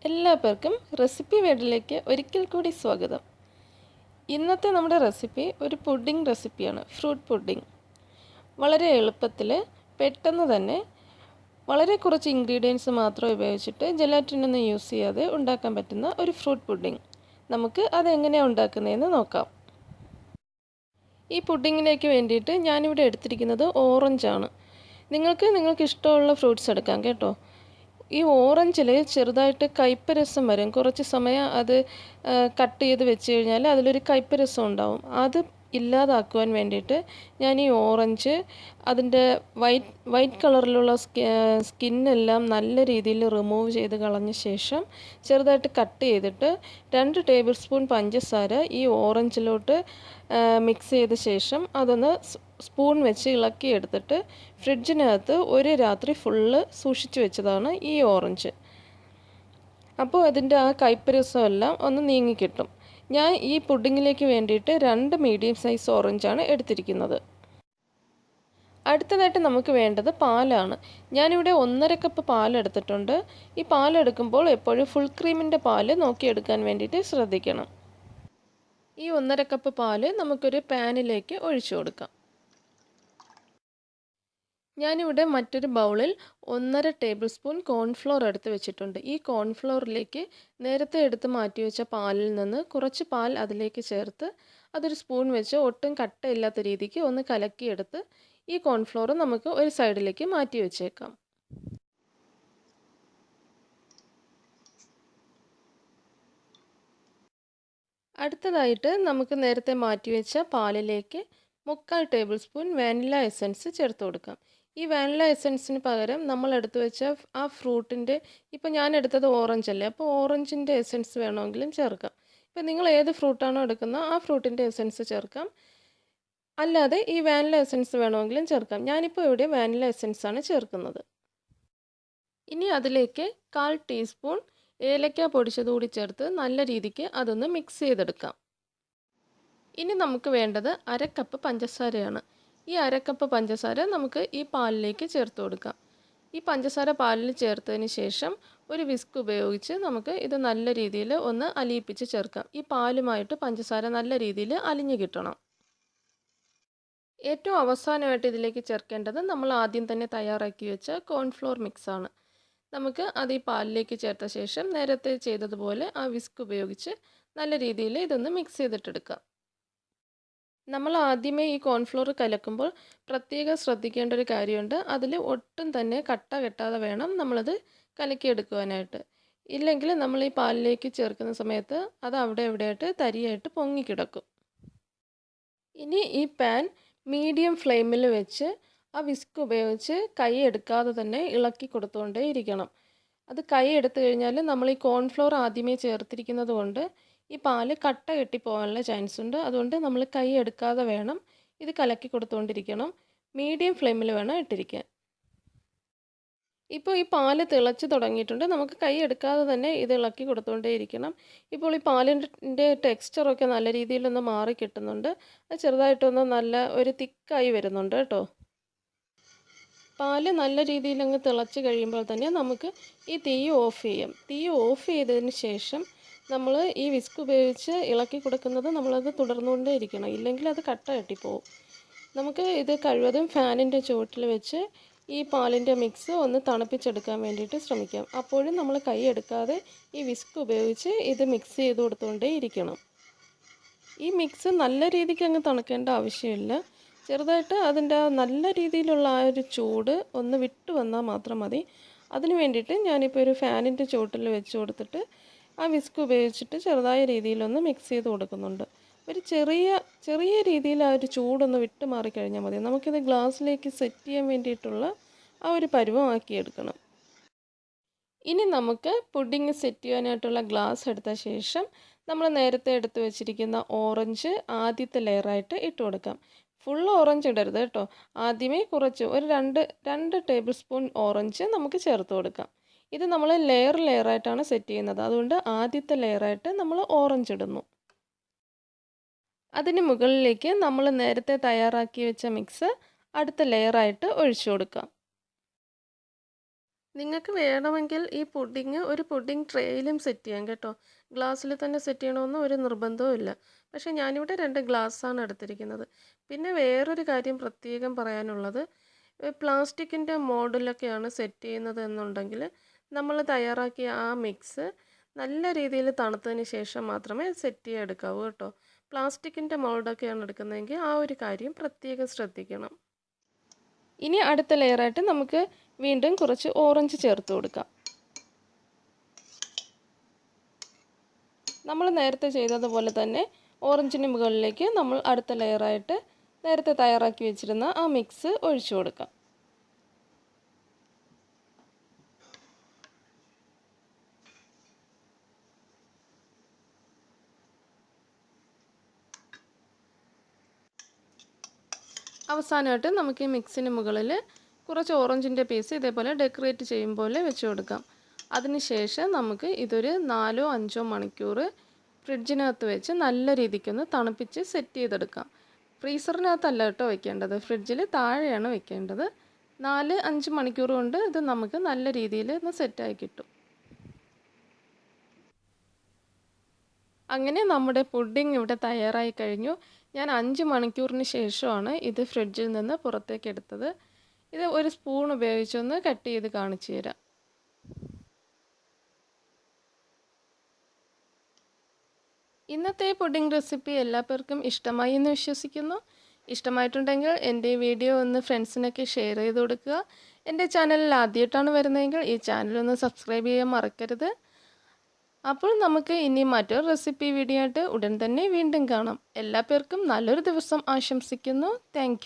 എല്ലാവർക്കും റെസിപ്പി വേഡിലേക്ക് ഒരിക്കൽ കൂടി സ്വാഗതം. ഇന്നത്തെ നമ്മുടെ റെസിപ്പി ഒരു പുഡിംഗ് റെസിപ്പിയാണ്, ഫ്രൂട്ട് പുഡിംഗ്. വളരെ എളുപ്പത്തിൽ പെട്ടെന്ന് തന്നെ വളരെ കുറച്ച് ഇൻഗ്രീഡിയൻസ് മാത്രം ഉപയോഗിച്ചിട്ട് ജെലാറ്റിനൊന്നും യൂസ് ചെയ്യാതെ ഉണ്ടാക്കാൻ പറ്റുന്ന ഒരു ഫ്രൂട്ട് പുഡിംഗ്. നമുക്ക് അതെങ്ങനെയാണ് ഉണ്ടാക്കുന്നതെന്ന് നോക്കാം. ഈ പുഡിങ്ങിലേക്ക് വേണ്ടിയിട്ട് ഞാനിവിടെ എടുത്തിരിക്കുന്നത് ഓറഞ്ചാണ്. നിങ്ങൾക്ക് ഇഷ്ടമുള്ള ഫ്രൂട്ട്സ് എടുക്കാം കേട്ടോ. ഈ ഓറഞ്ചിൽ ചെറുതായിട്ട് കയ്പ്പ് രസം വരും. കുറച്ച് സമയം അത് കട്ട് ചെയ്ത് വെച്ച് കഴിഞ്ഞാൽ അതിലൊരു കയ്പ്പ് രസം ഉണ്ടാവും. അത് ഇല്ലാതാക്കുവാൻ വേണ്ടിയിട്ട് ഞാൻ ഈ ഓറഞ്ച് അതിൻ്റെ വൈറ്റ് കളറിലുള്ള സ്കിന്നെല്ലാം നല്ല രീതിയിൽ റിമൂവ് ചെയ്ത് കളഞ്ഞ ശേഷം ചെറുതായിട്ട് കട്ട് ചെയ്തിട്ട് 2 ടേബിൾ സ്പൂൺ പഞ്ചസാര ഈ ഓറഞ്ചിലോട്ട് മിക്സ് ചെയ്ത ശേഷം അതൊന്ന് സ്പൂൺ വെച്ച് ഇളക്കി എടുത്തിട്ട് ഫ്രിഡ്ജിനകത്ത് ഒരു രാത്രി ഫുള്ള് സൂക്ഷിച്ചു വെച്ചതാണ് ഈ ഓറഞ്ച്. അപ്പോൾ അതിൻ്റെ ആ കയ്പ്പ് രസമെല്ലാം ഒന്ന് നീങ്ങിക്കിട്ടും. ഞാൻ ഈ പുഡിങ്ങിലേക്ക് വേണ്ടിയിട്ട് 2 മീഡിയം സൈസ് ഓറഞ്ചാണ് എടുത്തിരിക്കുന്നത്. അടുത്തതായിട്ട് നമുക്ക് വേണ്ടത് പാലാണ്. ഞാനിവിടെ 1.5 കപ്പ് പാലെടുത്തിട്ടുണ്ട്. ഈ പാലെടുക്കുമ്പോൾ എപ്പോഴും ഫുൾ ക്രീമിൻ്റെ പാല് നോക്കിയെടുക്കാൻ വേണ്ടിയിട്ട് ശ്രദ്ധിക്കണം. ഈ 1.5 കപ്പ് പാല് നമുക്കൊരു പാനിലേക്ക് ഒഴിച്ചു കൊടുക്കാം. ഞാനിവിടെ മറ്റൊരു ബൗളിൽ 1.5 ടേബിൾ സ്പൂൺ കോൺഫ്ലോർ എടുത്ത് വെച്ചിട്ടുണ്ട്. ഈ കോൺഫ്ലോറിലേക്ക് നേരത്തെ എടുത്ത് മാറ്റി വെച്ച പാലിൽ നിന്ന് കുറച്ച് പാൽ അതിലേക്ക് ചേർത്ത് അതൊരു സ്പൂൺ വെച്ച് ഒട്ടും കട്ടയില്ലാത്ത രീതിക്ക് ഒന്ന് കലക്കിയെടുത്ത് ഈ കോൺഫ്ലോർ നമുക്ക് ഒരു സൈഡിലേക്ക് മാറ്റി വെച്ചേക്കാം. അടുത്തതായിട്ട് നമുക്ക് നേരത്തെ മാറ്റി വെച്ച പാലിലേക്ക് 3/4 ടേബിൾ സ്പൂൺ വാനില എസൻസ് ചേർത്ത് കൊടുക്കാം. ഈ വാനില എസൻസിന് പകരം നമ്മൾ എടുത്തു വെച്ച ആ ഫ്രൂട്ടിൻ്റെ, ഇപ്പോൾ ഞാൻ എടുത്തത് ഓറഞ്ച് അല്ലേ, അപ്പോൾ ഓറഞ്ചിൻ്റെ എസൻസ് വേണമെങ്കിലും ചേർക്കാം. ഇപ്പോൾ നിങ്ങൾ ഏത് ഫ്രൂട്ടാണോ എടുക്കുന്നത് ആ ഫ്രൂട്ടിൻ്റെ എസൻസ് ചേർക്കാം. അല്ലാതെ ഈ വാനില എസൻസ് വേണമെങ്കിലും ചേർക്കാം. ഞാനിപ്പോൾ ഇവിടെ വാനില എസൻസാണ് ചേർക്കുന്നത്. ഇനി അതിലേക്ക് 1/4 ടീസ്പൂൺ ഏലക്ക പൊടിച്ചത് കൂടി ചേർത്ത് നല്ല രീതിക്ക് അതൊന്ന് മിക്സ് ചെയ്തെടുക്കാം. ഇനി നമുക്ക് വേണ്ടത് 1/2 കപ്പ് പഞ്ചസാരയാണ്. ഈ 1/2 കപ്പ് പഞ്ചസാര നമുക്ക് ഈ പാലിലേക്ക് ചേർത്ത് കൊടുക്കാം. ഈ പഞ്ചസാര പാലിൽ ചേർത്തതിന് ശേഷം ഒരു വിസ്ക് ഉപയോഗിച്ച് നമുക്ക് ഇത് നല്ല രീതിയിൽ ഒന്ന് അലിയിപ്പിച്ച് ചേർക്കാം. ഈ പാലുമായിട്ട് പഞ്ചസാര നല്ല രീതിയിൽ അലിഞ്ഞു കിട്ടണം. ഏറ്റവും അവസാനമായിട്ട് ഇതിലേക്ക് ചേർക്കേണ്ടത് നമ്മൾ ആദ്യം തന്നെ തയ്യാറാക്കി വെച്ച കോൺഫ്ലോർ മിക്സാണ്. നമുക്ക് അത് ഈ പാലിലേക്ക് ചേർത്ത ശേഷം നേരത്തെ ചെയ്തതുപോലെ ആ വിസ്ക് ഉപയോഗിച്ച് നല്ല രീതിയിൽ ഇതൊന്ന് മിക്സ് ചെയ്തിട്ടെടുക്കാം. നമ്മൾ ആദ്യമേ ഈ കോൺഫ്ലോർ കലക്കുമ്പോൾ പ്രത്യേകം ശ്രദ്ധിക്കേണ്ട ഒരു കാര്യമുണ്ട്. അതിൽ ഒട്ടും തന്നെ കട്ട കെട്ടാതെ വേണം നമ്മളത് കലക്കിയെടുക്കുവാനായിട്ട്. ഇല്ലെങ്കിൽ നമ്മൾ ഈ പാലിലേക്ക് ചേർക്കുന്ന സമയത്ത് അത് അവിടെ എവിടെയായിട്ട് തരിയായിട്ട് പൊങ്ങിക്കിടക്കും. ഇനി ഈ പാൻ മീഡിയം ഫ്ലെയിമിൽ വെച്ച് ആ വിസ്ക് ഉപയോഗിച്ച് കൈ എടുക്കാതെ തന്നെ ഇളക്കി കൊടുത്തുകൊണ്ടേ ഇരിക്കണം. അത് കൈ എടുത്തു കഴിഞ്ഞാൽ നമ്മൾ ഈ കോൺഫ്ലോർ ആദ്യമേ ചേർത്തിരിക്കുന്നത് കൊണ്ട് ഈ പാല് കട്ട കെട്ടിപ്പോകാനുള്ള ചാൻസ് ഉണ്ട്. അതുകൊണ്ട് നമ്മൾ കൈ എടുക്കാതെ വേണം ഇത് കലക്കി കൊടുത്തുകൊണ്ടിരിക്കണം. മീഡിയം ഫ്ലെയിമിൽ വേണം ഇട്ടിരിക്കാൻ. ഇപ്പോൾ ഈ പാല് തിളച്ച് തുടങ്ങിയിട്ടുണ്ട്. നമുക്ക് കൈ എടുക്കാതെ തന്നെ ഇത് ഇളക്കി കൊടുത്തുകൊണ്ടേ ഇരിക്കണം. ഇപ്പോൾ ഈ പാലിൻ്റെ ടെക്സ്ചറൊക്കെ നല്ല രീതിയിലൊന്ന് മാറി കിട്ടുന്നുണ്ട്. അത് ചെറുതായിട്ടൊന്ന് നല്ല ഒരു തിക്കായി വരുന്നുണ്ട് കേട്ടോ. പാല് നല്ല രീതിയിൽ അങ്ങ് തിളച്ച് കഴിയുമ്പോൾ തന്നെ നമുക്ക് ഈ തീ ഓഫ് ചെയ്യാം. തീ ഓഫ് ചെയ്തതിന് ശേഷം നമ്മൾ ഈ വിസ്ക് ഉപയോഗിച്ച് ഇളക്കി കൊടുക്കുന്നത് നമ്മളത് തുടർന്നുകൊണ്ടേ ഇരിക്കണം. ഇല്ലെങ്കിൽ അത് കട്ട കെട്ടിപ്പോവും. നമുക്ക് ഇത് കഴിവതും ഫാനിൻ്റെ ചുവട്ടിൽ വെച്ച് ഈ പാലിൻ്റെ മിക്സ് ഒന്ന് തണുപ്പിച്ചെടുക്കാൻ വേണ്ടിയിട്ട് ശ്രമിക്കാം. അപ്പോഴും നമ്മൾ കൈ എടുക്കാതെ ഈ വിസ്ക് ഉപയോഗിച്ച് ഇത് മിക്സ് ചെയ്ത് കൊടുത്തുകൊണ്ടേ ഇരിക്കണം. ഈ മിക്സ് നല്ല രീതിക്ക് അങ്ങ് തണുക്കേണ്ട ആവശ്യമില്ല. ചെറുതായിട്ട് അതിൻ്റെ നല്ല രീതിയിലുള്ള ആ ഒരു ചൂട് ഒന്ന് വിട്ടു വന്നാൽ മാത്രം മതി. അതിന് വേണ്ടിയിട്ട് ഞാനിപ്പോൾ ഒരു ഫാനിൻ്റെ ചുവട്ടിൽ വെച്ച് കൊടുത്തിട്ട് ആ വിസ്ക് ഉപയോഗിച്ചിട്ട് ചെറുതായ രീതിയിലൊന്ന് മിക്സ് ചെയ്ത് കൊടുക്കുന്നുണ്ട്. ഒരു ചെറിയ രീതിയിൽ ആ ഒരു ചൂടൊന്ന് വിട്ട് മാറിക്കഴിഞ്ഞാൽ മതി. നമുക്കിത് ഗ്ലാസ്സിലേക്ക് സെറ്റ് ചെയ്യാൻ വേണ്ടിയിട്ടുള്ള ആ ഒരു പരുവമാക്കിയെടുക്കണം. ഇനി നമുക്ക് പുഡിങ് സെറ്റ് ചെയ്യാനായിട്ടുള്ള ഗ്ലാസ് എടുത്ത ശേഷം നമ്മൾ നേരത്തെ എടുത്ത് വെച്ചിരിക്കുന്ന ഓറഞ്ച് ആദ്യത്തെ ലെയറായിട്ട് ഇട്ട് കൊടുക്കാം. ഫുൾ ഓറഞ്ച് ഇടരുത് കേട്ടോ. ആദ്യമേ കുറച്ച് ഒരു 2 ടേബിൾ സ്പൂൺ ഓറഞ്ച് നമുക്ക് ചേർത്ത് കൊടുക്കാം. ഇത് നമ്മൾ ലെയറായിട്ടാണ് സെറ്റ് ചെയ്യുന്നത്. അതുകൊണ്ട് ആദ്യത്തെ ലെയറായിട്ട് നമ്മൾ ഓറഞ്ച് ഇടുന്നു. അതിന് മുകളിലേക്ക് നമ്മൾ നേരത്തെ തയ്യാറാക്കി വെച്ച മിക്സ് അടുത്ത ലെയറായിട്ട് ഒഴിച്ചു കൊടുക്കാം. നിങ്ങൾക്ക് വേണമെങ്കിൽ ഈ പുഡിങ് ഒരു പുഡിങ് ട്രേയിലും സെറ്റ് ചെയ്യാം കേട്ടോ. ഗ്ലാസ്സിൽ തന്നെ സെറ്റ് ചെയ്യണമെന്ന് ഒരു നിർബന്ധവും ഇല്ല. പക്ഷേ ഞാനിവിടെ 2 ഗ്ലാസ്സാണ് എടുത്തിരിക്കുന്നത്. പിന്നെ വേറൊരു കാര്യം പ്രത്യേകം പറയാനുള്ളത്, പ്ലാസ്റ്റിക്കിൻ്റെ മോഡിലൊക്കെയാണ് സെറ്റ് ചെയ്യുന്നത് എന്നുണ്ടെങ്കിൽ നമ്മൾ തയ്യാറാക്കിയ ആ മിക്സ് നല്ല രീതിയിൽ തണുത്തതിന് ശേഷം മാത്രമേ സെറ്റ് ചെയ്തെടുക്കാവൂ കേട്ടോ. പ്ലാസ്റ്റിക്കിൻ്റെ മോൾഡൊക്കെയാണ് എടുക്കുന്നതെങ്കിൽ ആ ഒരു കാര്യം പ്രത്യേകം ശ്രദ്ധിക്കണം. ഇനി അടുത്ത ലെയറായിട്ട് നമുക്ക് വീണ്ടും കുറച്ച് ഓറഞ്ച് ചേർത്ത് കൊടുക്കാം. നമ്മൾ നേരത്തെ ചെയ്തതുപോലെ തന്നെ ഓറഞ്ചിന് മുകളിലേക്ക് നമ്മൾ അടുത്ത ലെയറായിട്ട് നേരത്തെ തയ്യാറാക്കി വെച്ചിരുന്ന ആ മിക്സ് ഒഴിച്ചു കൊടുക്കാം. അവസാനമായിട്ട് നമുക്ക് ഈ മിക്സിന് മുകളിൽ കുറച്ച് ഓറഞ്ചിൻ്റെ പീസ് ഇതേപോലെ ഡെക്കറേറ്റ് ചെയ്യും പോലെ വെച്ച് കൊടുക്കാം. അതിനുശേഷം നമുക്ക് ഇതൊരു 4-5 മണിക്കൂർ ഫ്രിഡ്ജിനകത്ത് വെച്ച് നല്ല രീതിക്കൊന്ന് തണുപ്പിച്ച് സെറ്റ് ചെയ്തെടുക്കാം. ഫ്രീസറിനകത്തല്ല കേട്ടോ വെക്കേണ്ടത്, ഫ്രിഡ്ജിൽ താഴെയാണ് വെക്കേണ്ടത്. 4-5 മണിക്കൂർ കൊണ്ട് ഇത് നമുക്ക് നല്ല രീതിയിൽ ഒന്ന് സെറ്റായി കിട്ടും. അങ്ങനെ നമ്മുടെ പുഡിംഗ് ഇവിടെ തയ്യാറായി കഴിഞ്ഞു. ഞാൻ 5 മണിക്കൂറിന് ശേഷമാണ് ഇത് ഫ്രിഡ്ജിൽ നിന്ന് പുറത്തേക്ക് എടുത്തത്. ഇത് ഒരു സ്പൂൺ ഉപയോഗിച്ചൊന്ന് കട്ട് ചെയ്ത് കാണിച്ചു തരാം. ഇന്നത്തെ പുഡിംഗ് റെസിപ്പി എല്ലാവർക്കും ഇഷ്ടമായി എന്ന് വിശ്വസിക്കുന്നു. ഇഷ്ടമായിട്ടുണ്ടെങ്കിൽ എൻ്റെ വീഡിയോ ഒന്ന് ഫ്രണ്ട്സിനൊക്കെ ഷെയർ ചെയ്ത് കൊടുക്കുക. എൻ്റെ ചാനലിൽ ആദ്യമായിട്ടാണ് വരുന്നതെങ്കിൽ ഈ ചാനലൊന്ന് സബ്സ്ക്രൈബ് ചെയ്യാൻ മറക്കരുത്. അപ്പോൾ നമുക്ക് ഇനി മറ്റൊരു റെസിപ്പി വീഡിയോ ആയിട്ട് ഉടൻ തന്നെ വീണ്ടും കാണാം. എല്ലാ പേർക്കും നല്ലൊരു ദിവസം ആശംസിക്കുന്നു. Thank you.